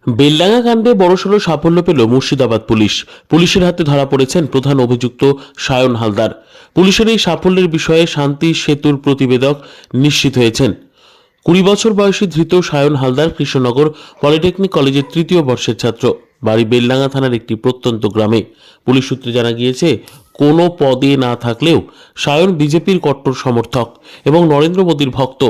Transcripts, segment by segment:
বেলডাঙ্গা কাণ্ডে বড়সড় সাফল্য পেল মুর্শিদাবাদ পুলিশ। পুলিশের হাতে ধরা পড়েছেন প্রধান অভিযুক্ত সায়ন হালদার। পুলিশের এই সাফল্যের বিষয়ে শান্তি সেতুর প্রতিবেদক নিশ্চিত হয়েছেন। 20 বছর বয়সী ধৃত সায়ন হালদার কৃষ্ণনগর পলিটেকনিক কলেজের তৃতীয় বর্ষের ছাত্র। বাড়ি বেলডাঙ্গা থানার একটি প্রত্যন্ত গ্রামে। পুলিশ সূত্রে জানা গিয়েছে, কোনো পদে না থাকলেও সায়ন বিজেপির কট্টর সমর্থক এবং নরেন্দ্র মোদীর ভক্ত।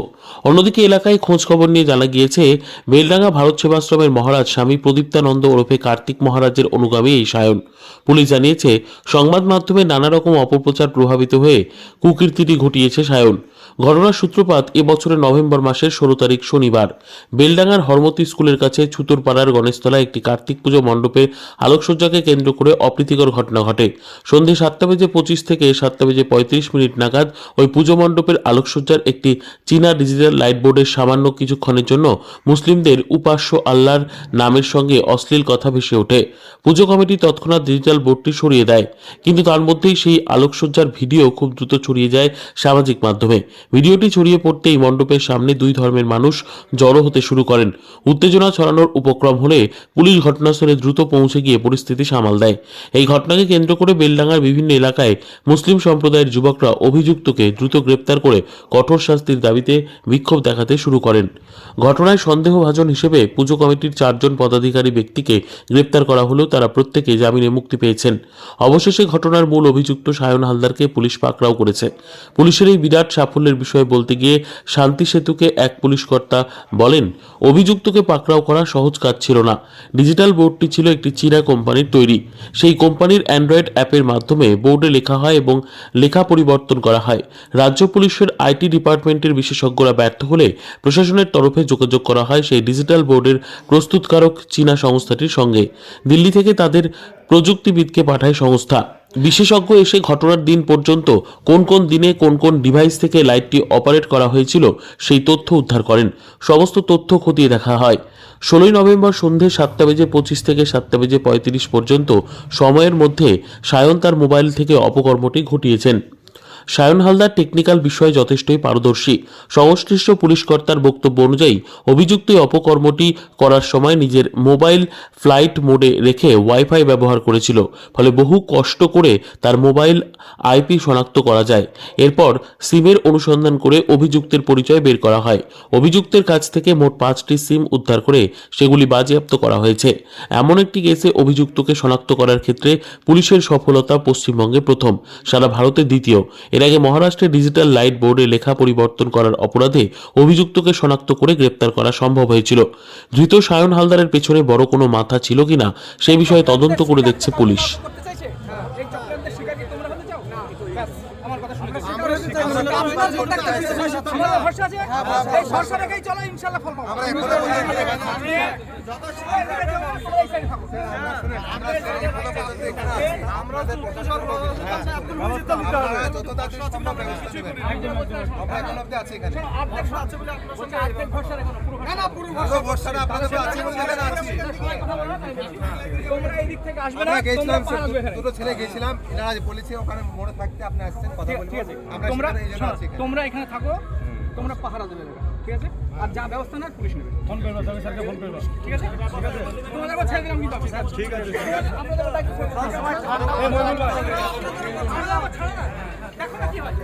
অন্যদিকে এলাকায় খোঁজ খবর নিয়ে জানা গিয়েছে, বেলডাঙ্গা ভারত সেবাশ্রমের মহারাজ স্বামী প্রদীপ্তানন্দ ওরফে কার্তিক মহারাজের অনুগামী এই সায়ন। পুলিশ জানিয়েছে, সংবাদ মাধ্যমে নানা রকম অপপ্রচার প্রভাবিত হয়ে কুকীর্তিটি ঘটিয়েছে সায়ন। ঘটনার সূত্রপাত এবছরের নভেম্বর মাসের 16 তারিখ শনিবার বেলডাঙ্গার হরমতি স্কুলের কাছে ছুতরপাড়ার গণেশতলায় একটি কার্তিক পুজো মণ্ডপের আলোকসজ্জাকে কেন্দ্র করে অপ্রীতিকর ঘটনা ঘটে। সন্ধ্যে 7:25 থেকে 7:35 নাগাদ ওই পুজো মণ্ডপের আলোকসজ্জার একটি চীনা ডিজিটাল লাইট বোর্ডের সামান্য কিছুক্ষণের জন্য মুসলিমদের উপাস্য আল্লাহর নামের সঙ্গে অশ্লীল কথা ভেসে ওঠে। পুজো কমিটি তৎক্ষণাৎ ডিজিটাল বোর্ডটি সরিয়ে দেয়, কিন্তু তার মধ্যেই সেই আলোকসজ্জার ভিডিও খুব দ্রুত ছড়িয়ে যায় সামাজিক মাধ্যমে। ভিডিওটি ছড়িয়ে পড়তেই মণ্ডপের সামনে দুই ধর্মের মানুষ জড়ো হতে শুরু করেন। উত্তেজনা ছড়ানোর উপক্রম হলে পুলিশ ঘটনাস্থলে দ্রুত পৌঁছে গিয়ে পরিস্থিতি সামাল দেয়। এই ঘটনাকে কেন্দ্র করে বেলডাঙ্গার বিভিন্ন এলাকায় মুসলিম সম্প্রদায়ের যুবকরা অভিযুক্তকে দ্রুত গ্রেপ্তার করে কঠোর শাস্তির দাবিতে বিক্ষোভ দেখাতে শুরু করেন। ঘটনায় সন্দেহভাজন হিসেবে পুজো কমিটির 4 জন পদাধিকারী ব্যক্তিকে গ্রেপ্তার করা হলেও তারা প্রত্যেকে জামিনে মুক্তি পেয়েছেন। অবশেষে ঘটনার মূল অভিযুক্ত সায়ন হালদারকে পুলিশ পাকড়াও করেছে। পুলিশের এই বিরাট সাফল্যের বিষয়ে বলতে গিয়ে শান্তি সেতুকে এক পুলিশ কর্তা বলেন, অভিযুক্তকে পাকড়াও করা সহজ কাজ ছিল না। ডিজিটাল বোর্ডটি ছিল একটি চীনা কোম্পানির তৈরি। সেই কোম্পানির অ্যান্ড্রয়েড অ্যাপের মাধ্যমে বোর্ডে লেখা হয় এবং লেখা পরিবর্তন করা হয়। রাজ্য পুলিশের আইটি ডিপার্টমেন্টের বিশেষজ্ঞরা ব্যর্থ হলে প্রশাসনের তরফে যোগাযোগ করা হয় সেই ডিজিটাল বোর্ডের প্রস্তুতকারক চীনা সংস্থাটির সঙ্গে। দিল্লি থেকে তাদের প্রযুক্তিবিদকে পাঠায় সংস্থা। বিশেষজ্ঞ এসে ঘটনার দিন পর্যন্ত কোন কোন দিনে কোন কোন ডিভাইস থেকে লাইটটি অপারেট করা হয়েছিল সেই তথ্য উদ্ধার করেন। সমস্ত তথ্য খতিয়ে দেখা হয়। 16 নভেম্বর সন্ধ্যে 7:25 থেকে 7:35 পর্যন্ত সময়ের মধ্যে সায়ন তার মোবাইল থেকে অপকর্মটি ঘটিয়েছেন। সায়ন হালদার টেকনিক্যাল বিষয়ে যথেষ্টই পারদর্শী। সংশ্লিষ্ট পুলিশ কর্তার বক্তব্য অনুযায়ী অভিযুক্ত অপকর্মটি করার সময় নিজের মোবাইল ফ্লাইট মোডে রেখে ওয়াইফাই ব্যবহার করেছিল, ফলে বহু কষ্ট করে তার মোবাইল আইপি শনাক্ত করা যায়। এরপর সিমের অনুসন্ধান করে অভিযুক্তের পরিচয় বের করা হয়। অভিযুক্তের কাছ থেকে মোট 5টি সিম উদ্ধার করে সেগুলি বাজেয়াপ্ত করা হয়েছে। এমন একটি কেসে অভিযুক্তকে শনাক্ত করার ক্ষেত্রে পুলিশের সফলতা পশ্চিমবঙ্গে প্রথম, সারা ভারতে দ্বিতীয়। এর আগে মহারাষ্ট্রের ডিজিটাল লাইট বোর্ডে লেখা পরিবর্তন করার অপরাধে অভিযুক্তকে শনাক্ত করে গ্রেপ্তার করা সম্ভব হয়েছিল। ধৃত সায়ন হালদারের পেছনে বড় কোনো মাথা ছিল কিনা সে বিষয়ে তদন্ত করে দেখছে পুলিশ। দুটো ছেলে গেছিলাম, পুলিশে ওখানে মোড়ে থাকতে আপনি আসছেন কথা বলতে। তোমরা এখানে থাকো, তোমরা পাহারা দেবে, ঠিক আছে? আর যা ব্যবস্থা না পুলিশ নেবে। ফোন করবে, তবে স্যারকে ফোন করবে, ঠিক আছে? ঠিক আছে, তোমাদের ছেড়ে দিলাম কিন্তু ঠিক আছে, আপনাদের দায়িত্ব দেখো না কি হয়।